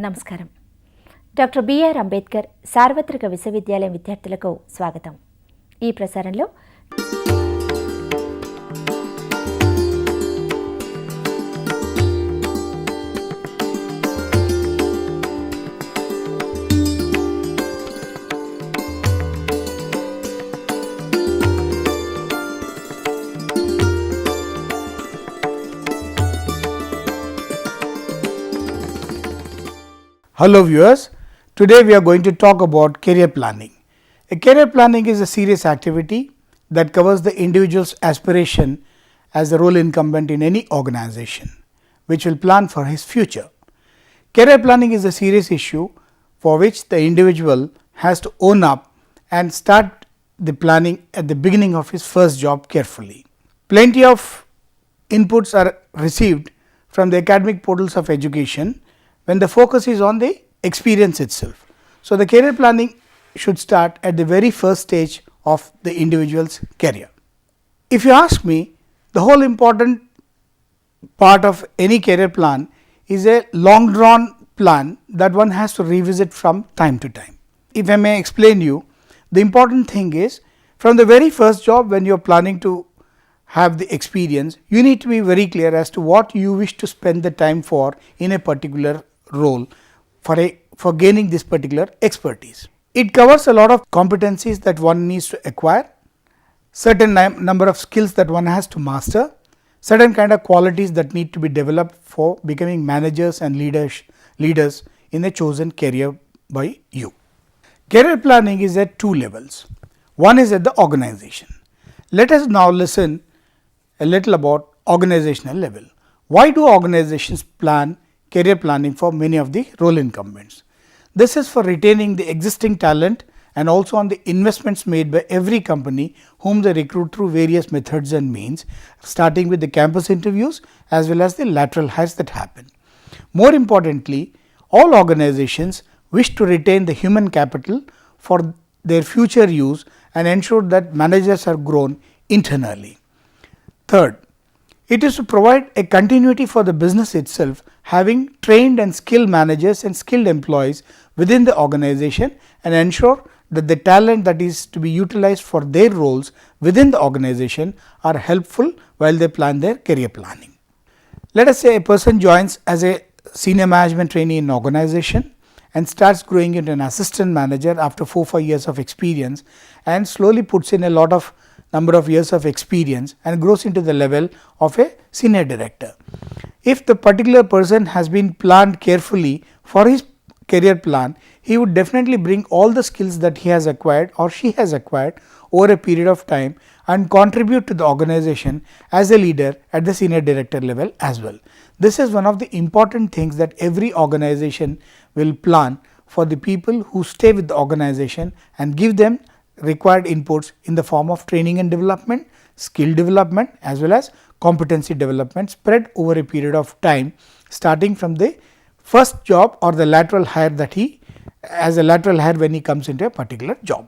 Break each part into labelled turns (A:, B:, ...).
A: నమస్కారం. Doctor BR Ambedkar సార్వత్రిక విశ్వవిద్యాలయం విద్యార్థులకు స్వాగతం. ఈ ప్రసారంలో
B: Hello viewers, today we are going to talk about career planning. A career planning is a serious activity that covers the individual's aspiration as a role incumbent in any organization, which will plan for his future. Career planning is a serious issue for which the individual has to own up and start the planning at the beginning of his first job carefully. Plenty of inputs are received from the academic portals of education when the focus is on the experience itself. So, the career planning should start at the very first stage of the individual's career. If you ask me, the whole important part of any career plan is a long drawn plan that one has to revisit from time to time. If I may explain you, the important thing is from the very first job when you are planning to have the experience, you need to be very clear as to what you wish to spend the time for in a particular role for gaining this particular expertise. It covers a lot of competencies that one needs to acquire, certain number of skills that one has to master, certain kind of qualities that need to be developed for becoming managers and leaders in a chosen career by you. Career planning is at two levels. One is at the organization. Let us now listen a little about organizational level. Why do organizations plan career planning for many of the role incumbents? This is for retaining the existing talent and also on the investments made by every company whom they recruit through various methods and means, starting with the campus interviews as well as the lateral hires that happen. More importantly, all organizations wish to retain the human capital for their future use and ensure that managers are grown internally. Third, it is to provide a continuity for the business itself, having trained and skilled managers and skilled employees within the organization and ensure that the talent that is to be utilized for their roles within the organization are helpful while they plan their career planning. Let us say a person joins as a senior management trainee in an organization and starts growing into an assistant manager after 4-5 years of experience and slowly puts in a lot of number of years of experience and grows into the level of a senior director. If the particular person has been planned carefully for his career plan, he would definitely bring all the skills that he has acquired or she has acquired over a period of time and contribute to the organization as a leader at the senior director level as well. This is one of the important things that every organization will plan for the people who stay with the organization and give them required inputs in the form of training and development, skill development as well as competency development spread over a period of time, starting from the first job or the lateral hire that he as a lateral hire when he comes into a particular job.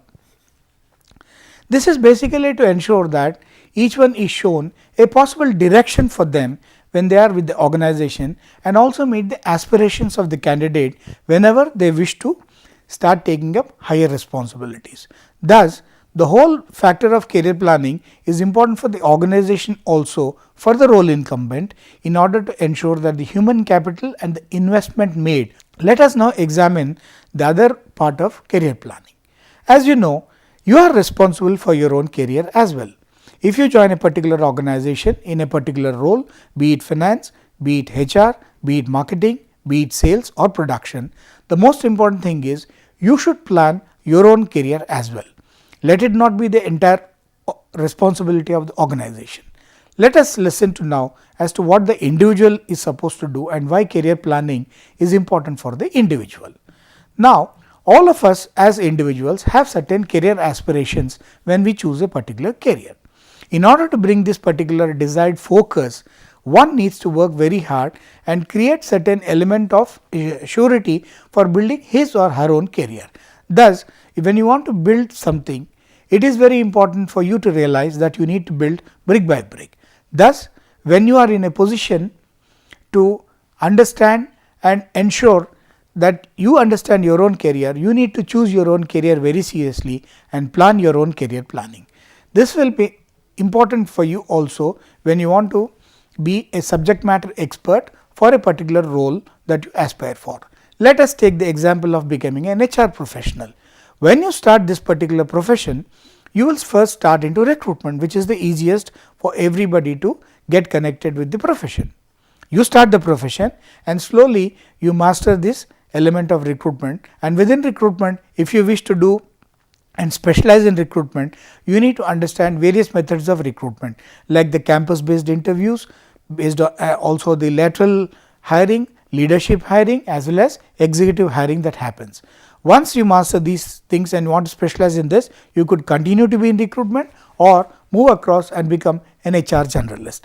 B: This is basically to ensure that each one is shown a possible direction for them when they are with the organization and also meet the aspirations of the candidate whenever they wish to start taking up higher responsibilities. Thus, the whole factor of career planning is important for the organization also for the role incumbent in order to ensure that the human capital and the investment made. Let us now examine the other part of career planning. As you know, you are responsible for your own career as well. If you join a particular organization in a particular role, be it finance, be it HR, be it marketing, be it sales or production, the most important thing is you should plan your own career as well. Let it not be the entire responsibility of the organization. Let us listen to now as to what the individual is supposed to do and why career planning is important for the individual. Now, all of us as individuals have certain career aspirations when we choose a particular career. In order to bring this particular desired focus, one needs to work very hard and create certain element of surety for building his or her own career. Thus, when you want to build something, it is very important for you to realize that you need to build brick by brick. Thus, when you are in a position to understand and ensure that you understand your own career, you need to choose your own career very seriously and plan your own career planning. This will be important for you also when you want to be a subject matter expert for a particular role that you aspire for. Let us take the example of becoming an HR professional. When you start this particular profession, you will first start into recruitment, which is the easiest for everybody to get connected with the profession. You start the profession and slowly you master this element of recruitment, and within recruitment, if you wish to do and specialize in recruitment, you need to understand various methods of recruitment like the campus based interviews, based on also the lateral hiring, leadership hiring as well as executive hiring that happens. Once you master these things and want to specialize in this, you could continue to be in recruitment or move across and become an HR generalist.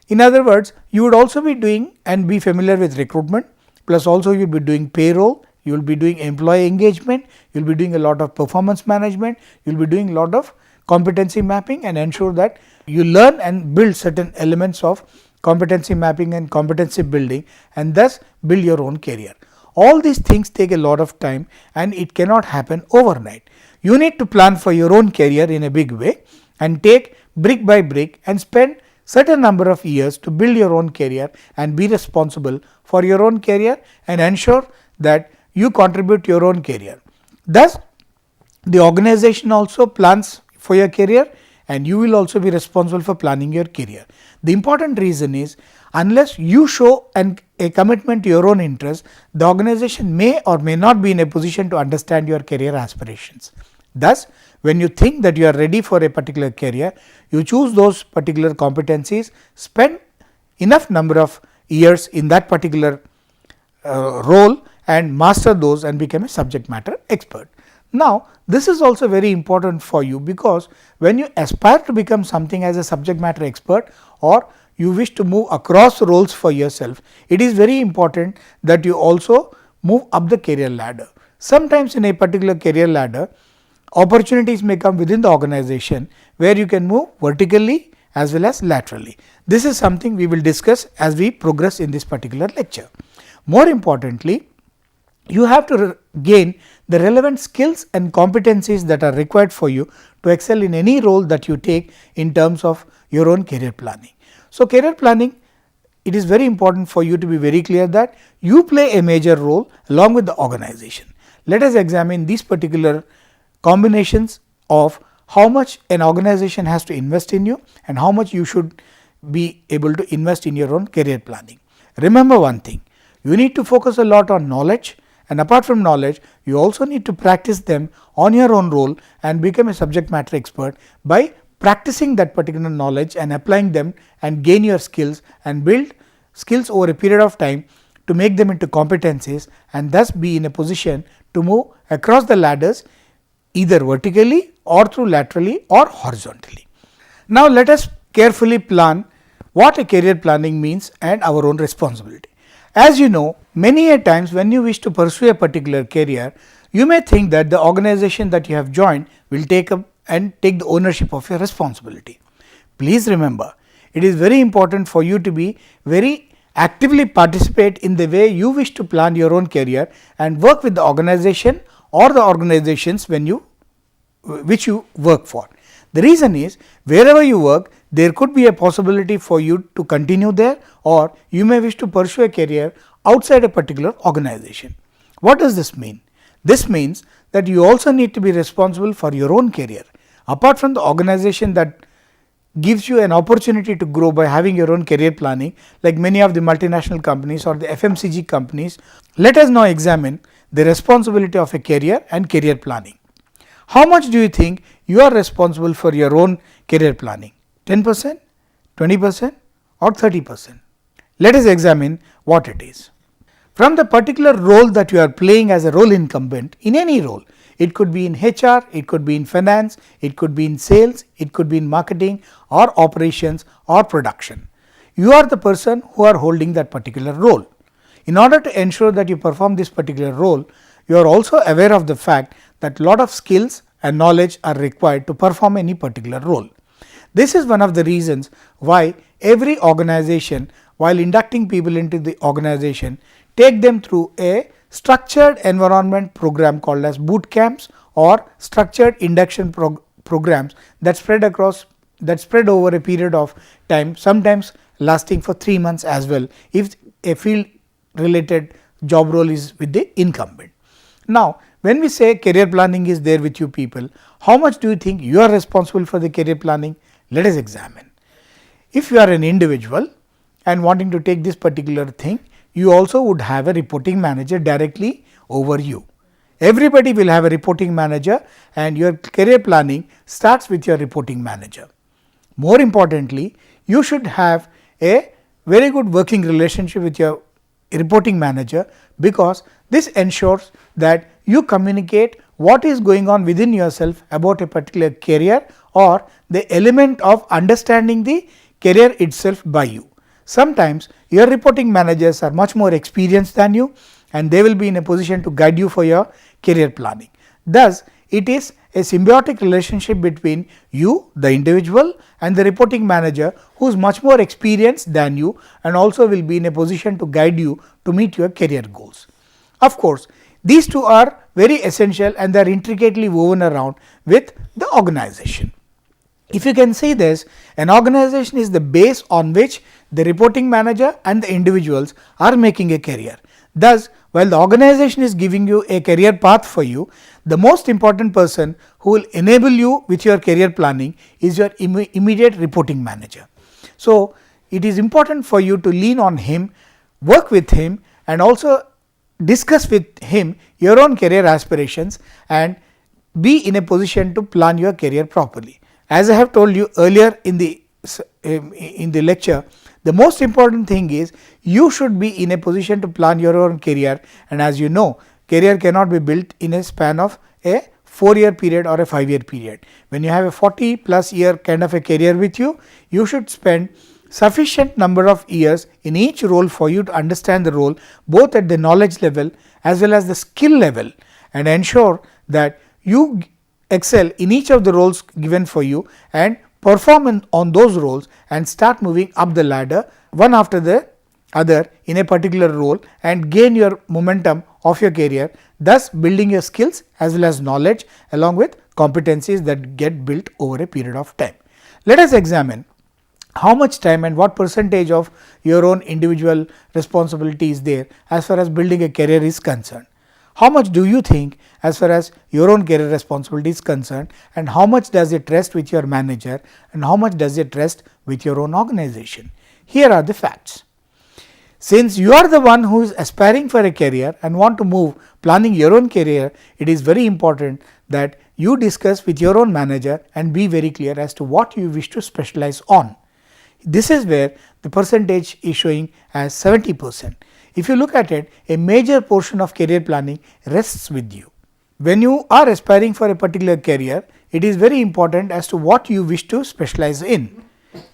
B: In other words, you would also be doing and be familiar with recruitment, plus also you will be doing payroll, you will be doing employee engagement, you will be doing a lot of performance management, you will be doing a lot of competency mapping and ensure that you learn and build certain elements of competency mapping and competency building and thus build your own career. All these things take a lot of time and it cannot happen overnight. You need to plan for your own career in a big way and take brick by brick and spend certain number of years to build your own career and be responsible for your own career and ensure that you contribute to your own career. Thus, the organization also plans for your career and you will also be responsible for planning your career. The important reason is unless you show a commitment to your own interest, the organization may or may not be in a position to understand your career aspirations. Thus, when you think that you are ready for a particular career, you choose those particular competencies, spend enough number of years in that particular role and master those and become a subject matter expert. Now, this is also very important for you because when you aspire to become something as a subject matter expert or you wish to move across roles for yourself, it is very important that you also move up the career ladder. Sometimes in a particular career ladder, opportunities may come within the organization where you can move vertically as well as laterally. This is something we will discuss as we progress in this particular lecture. More importantly, you have to gain the relevant skills and competencies that are required for you to excel in any role that you take in terms of your own career planning. So, career planning, it is very important for you to be very clear that you play a major role along with the organization. Let us examine these particular combinations of how much an organization has to invest in you and how much you should be able to invest in your own career planning. Remember one thing, you need to focus a lot on knowledge, and apart from knowledge, you also need to practice them on your own role and become a subject matter expert by practicing that particular knowledge and applying them and gain your skills and build skills over a period of time to make them into competencies and thus be in a position to move across the ladders either vertically or through laterally or horizontally. Now, let us carefully plan what a career planning means and our own responsibility. As you know, many a times when you wish to pursue a particular career, you may think that the organization that you have joined will take up and take the ownership of your responsibility. Please remember, it is very important for you to be very actively participate in the way you wish to plan your own career and work with the organization or the organizations which you work for. The reason is, wherever you work, there could be a possibility for you to continue there or you may wish to pursue a career outside a particular organization. What does this mean? This means that you also need to be responsible for your own career. Apart from the organization that gives you an opportunity to grow by having your own career planning, like many of the multinational companies or the FMCG companies, let us now examine the responsibility of a career and career planning. How much do you think you are responsible for your own career planning? 10%, 20% or 30%? Let us examine what it is. From the particular role that you are playing as a role incumbent in any role, it could be in HR, it could be in finance, it could be in sales, it could be in marketing or operations or production. You are the person who are holding that particular role. In order to ensure that you perform this particular role, you are also aware of the fact that lot of skills and knowledge are required to perform any particular role. This is one of the reasons why every organization, while inducting people into the organization, take them through a structured environment program called as boot camps or structured induction programs that spread over a period of time, sometimes lasting for 3 months as well, if a field related job role is with the incumbent. Now, when we say career planning is there with you people, how much do you think you are responsible for the career planning? Let us examine. If you are an individual and wanting to take this particular thing, you also would have a reporting manager directly over you. Everybody will have a reporting manager, and your career planning starts with your reporting manager. More importantly, you should have a very good working relationship with your reporting manager, because this ensures that you communicate what is going on within yourself about a particular career or the element of understanding the career itself by you. Sometimes your reporting managers are much more experienced than you, and they will be in a position to guide you for your career planning. Thus, it is a symbiotic relationship between you, the individual, and the reporting manager, who is much more experienced than you and also will be in a position to guide you to meet your career goals. Of course, these two are very essential and they are intricately woven around with the organization. If you can see this, an organization is the base on which the reporting manager and the individuals are making a career. Thus, while the organization is giving you a career path for you, the most important person who will enable you with your career planning is your immediate reporting manager. So, it is important for you to lean on him, work with him, and also discuss with him your own career aspirations and be in a position to plan your career properly. As I have told you earlier in the lecture, the most important thing is you should be in a position to plan your own career, and as you know, career cannot be built in a span of a 4-year period or a 5-year period. When you have a 40+ year kind of a career with you, you should spend sufficient number of years in each role for you to understand the role both at the knowledge level as well as the skill level, and ensure that you excel in each of the roles given for you and perform on those roles and start moving up the ladder one after the other in a particular role and gain your momentum of your career, thus building your skills as well as knowledge along with competencies that get built over a period of time. Let us examine how much time and what percentage of your own individual responsibility is there as far as building a career is concerned. How much do you think as far as your own career responsibility is concerned, and how much does it rest with your manager, and how much does it rest with your own organization? Here are the facts. Since you are the one who is aspiring for a career and want to move planning your own career, it is very important that you discuss with your own manager and be very clear as to what you wish to specialize on. This is where the percentage is showing as 70%. If you look at it, a major portion of career planning rests with you. When you are aspiring for a particular career, it is very important as to what you wish to specialize in.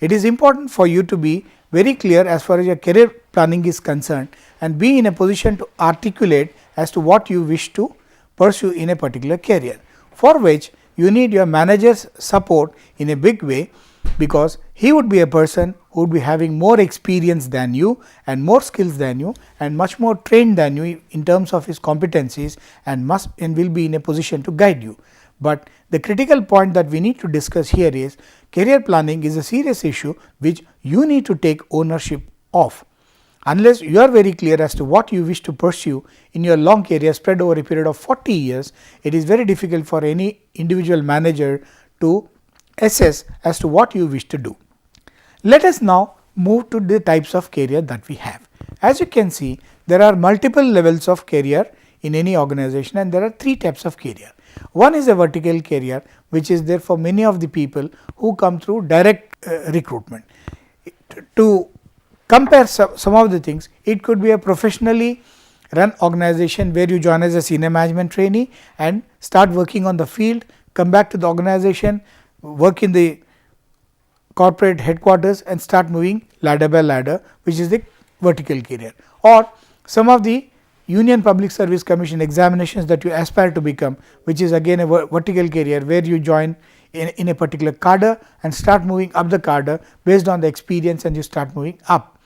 B: It is important for you to be very clear as far as your career planning is concerned and be in a position to articulate as to what you wish to pursue in a particular career, for which you need your manager's support in a big way, because he would be a person who would be having more experience than you and more skills than you and much more trained than you in terms of his competencies and will be in a position to guide you. But the critical point that we need to discuss here is career planning is a serious issue which you need to take ownership of. Unless you are very clear as to what you wish to pursue in your long career spread over a period of 40 years, it is very difficult for any individual manager to assess as to what you wish to do. Let us now move to the types of career that we have. As you can see, there are multiple levels of career in any organization, and there are 3 types of career. One is a vertical career, which is there for many of the people who come through direct recruitment. To compare some of the things, it could be a professionally run organization where you join as a senior management trainee and start working on the field, come back to the organization, work in the corporate headquarters and start moving ladder by ladder, which is the vertical career. Or some of the Union Public Service Commission examinations that you aspire to become, which is again a vertical career where you join in a particular cadre and start moving up the cadre based on the experience, and you start moving up.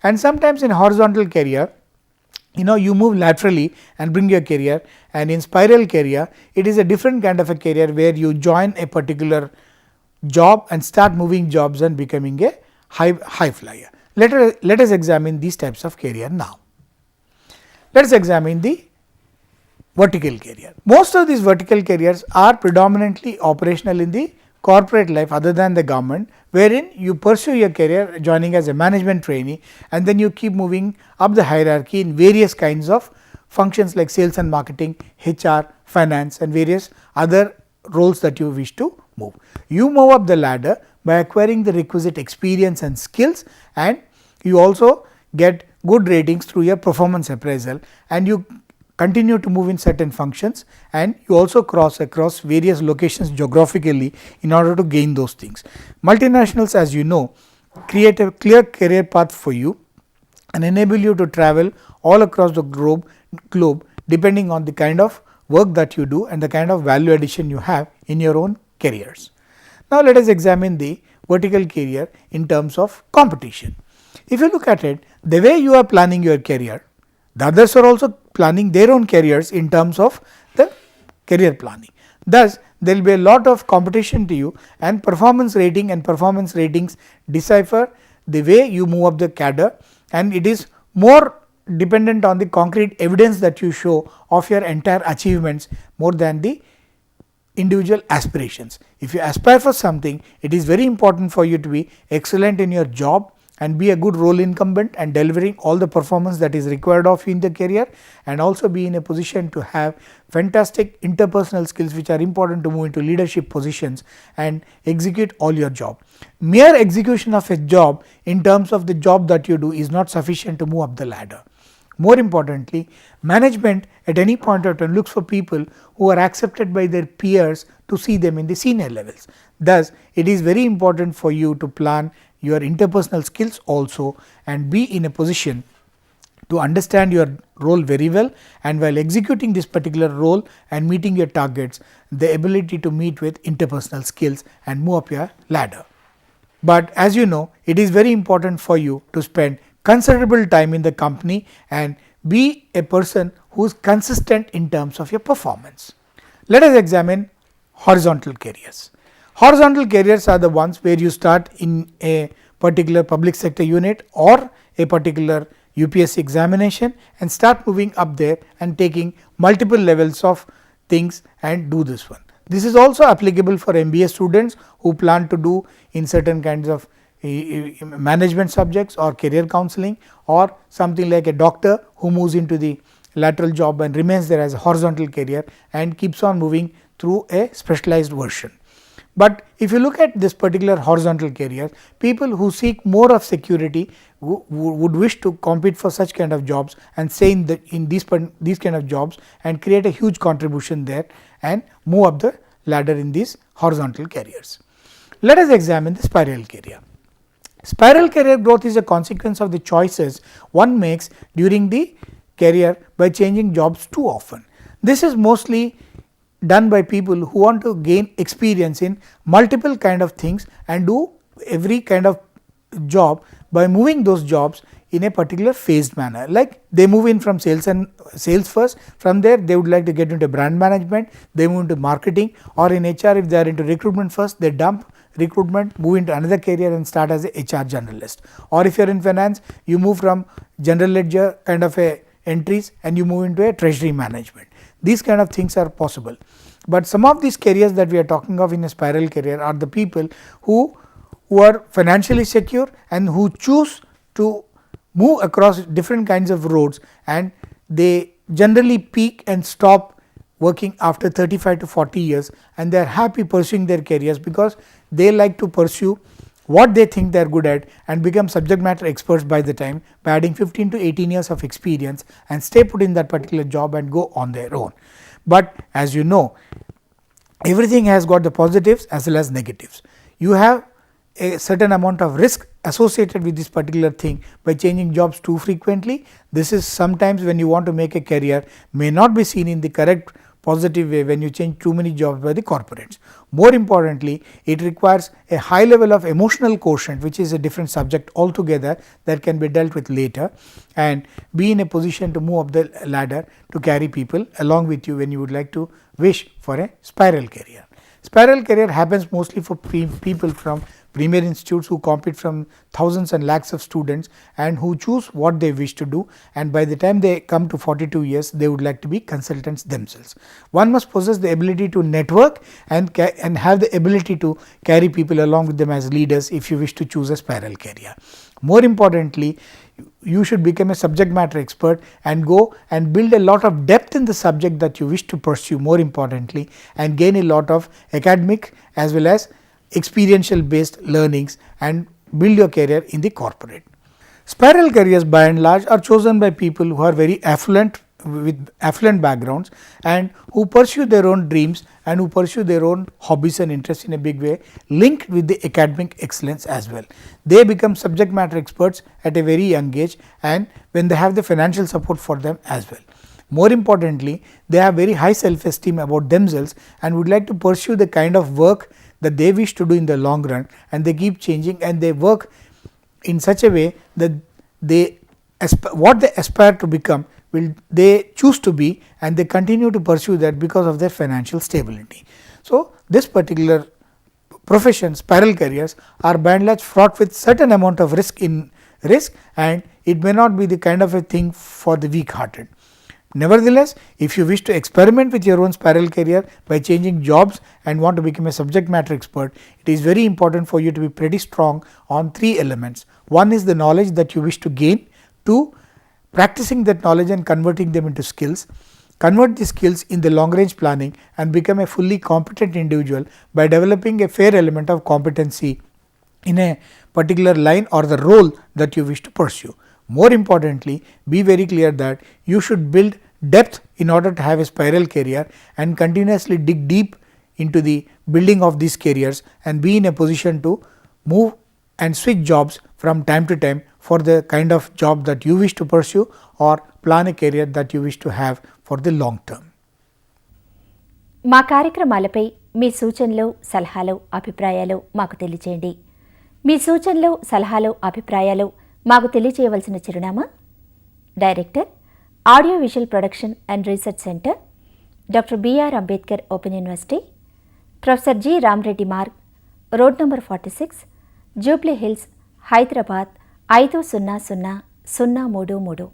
B: And sometimes in horizontal career, you move laterally and bring your career, and in spiral career it is a different kind of a career where you join a particular job and start moving jobs and becoming a high flyer. Let us examine these types of career now. Let us examine the vertical career. Most of these vertical careers are predominantly operational in the corporate life other than the government, wherein you pursue your career joining as a management trainee, and then you keep moving up the hierarchy in various kinds of functions like sales and marketing, HR, finance, and various other roles that you wish to move. You move up the ladder by acquiring the requisite experience and skills, and you also get good ratings through your performance appraisal, and you continue to move in certain functions, and you also cross across various locations geographically in order to gain those things. Multinationals, as you know, create a clear career path for you and enable you to travel all across the globe depending on the kind of work that you do and the kind of value addition you have in your own careers. Now, let us examine the vertical career in terms of competition. If you look at it, the way you are planning your career, the others are also planning their own careers in terms of the career planning. Thus, there will be a lot of competition to you, and performance rating and performance ratings decipher the way you move up the cadre, and it is more dependent on the concrete evidence that you show of your entire achievements more than the individual aspirations. If you aspire for something, it is very important for you to be excellent in your job and be a good role incumbent and delivering all the performance that is required of you in the career, and also be in a position to have fantastic interpersonal skills which are important to move into leadership positions and execute all your job. Mere execution of a job in terms of the job that you do is not sufficient to move up the ladder. More importantly, management at any point of time looks for people who are accepted by their peers to see them in the senior levels. Thus, it is very important for you to plan your interpersonal skills also and be in a position to understand your role very well, and while executing this particular role and meeting your targets, the ability to meet with interpersonal skills and move up your ladder. But as you know, it is very important for you to spend considerable time in the company and be a person who is consistent in terms of your performance. Let us examine horizontal careers. Horizontal careers are the ones where you start in a particular public sector unit or a particular UPSC examination and start moving up there and taking multiple levels of things and do this one. This is also applicable for MBA students who plan to do in certain kinds of management subjects or career counseling, or something like a doctor who moves into the lateral job and remains there as a horizontal career and keeps on moving through a specialized version. But if you look at this particular horizontal career, people who seek more of security would wish to compete for such kind of jobs and stay in these kind of jobs and create a huge contribution there and move up the ladder in these horizontal careers. Let us examine the spiral career. Spiral career growth is a consequence of the choices one makes during the career by changing jobs too often. This is mostly done by people who want to gain experience in multiple kind of things and do every kind of job by moving those jobs in a particular phased manner. Like they move in from sales first, from there they would like to get into brand management, they move into marketing, or in HR if they are into recruitment first, they dump recruitment, move into another career and start as a HR generalist. Or if you are in finance, you move from general ledger kind of a entries and you move into a treasury management. These kind of things are possible. But some of these careers that we are talking of in a spiral career are the people who are financially secure and who choose to move across different kinds of roads, and they generally peak and stop working after 35 to 40 years, and they are happy pursuing their careers because they like to pursue what they think they are good at and become subject matter experts by the time, by adding 15 to 18 years of experience and stay put in that particular job and go on their own. But as you know, everything has got the positives as well as negatives. You have a certain amount of risk associated with this particular thing by changing jobs too frequently. This is sometimes when you want to make a career may not be seen in the correct positive way when you change too many jobs by the corporates. More importantly, it requires a high level of emotional quotient, which is a different subject altogether that can be dealt with later, and be in a position to move up the ladder to carry people along with you when you would like to wish for a spiral career. Spiral career happens mostly for people from premier institutes who compete from thousands and lakhs of students and who choose what they wish to do, and by the time they come to 42 years they would like to be consultants themselves. One must possess the ability to network and have the ability to carry people along with them as leaders if you wish to choose a spiral career. More importantly, you should become a subject matter expert and go and build a lot of depth in the subject that you wish to pursue, more importantly, and gain a lot of academic as well as experiential based learnings and build your career in the corporate. Spiral careers by and large are chosen by people who are very affluent, with affluent backgrounds, and who pursue their own dreams and who pursue their own hobbies and interests in a big way, linked with the academic excellence as well. They become subject matter experts at a very young age, and when they have the financial support for them as well. More importantly, they have very high self esteem about themselves and would like to pursue the kind of work that they wish to do in the long run, and they keep changing and they work in such a way that what they aspire to become will they choose to be, and they continue to pursue that because of their financial stability. So, this particular profession, spiral careers, are by and large fraught with certain amount of risk, and it may not be the kind of a thing for the weak hearted. Nevertheless, if you wish to experiment with your own spiral career by changing jobs and want to become a subject matter expert, it is very important for you to be pretty strong on 3 elements. One is the knowledge that you wish to gain, 2, practicing that knowledge and converting them into skills, convert the skills in the long range planning and become a fully competent individual by developing a fair element of competency in a particular line or the role that you wish to pursue. More importantly, be very clear that you should build depth in order to have a spiral career and continuously dig deep into the building of these careers and be in a position to move and switch jobs from time to time for the kind of job that you wish to pursue or plan a career that you wish to have for the long term.
A: మా కార్యక్రమాలపై మీ సూచనలు, సలహాలు, అభిప్రాయాలు మాకు తెలియజేయండి. మీ సూచనలు, సలహాలు, అభిప్రాయాలు మాకు తెలియజేయవలసిన చిరునామా: director, audio visual production and research centre, doctor BR Ambedkar open university, professor G Ramareddy Marg, road number 46, Jubilee Hills, Hyderabad 500033.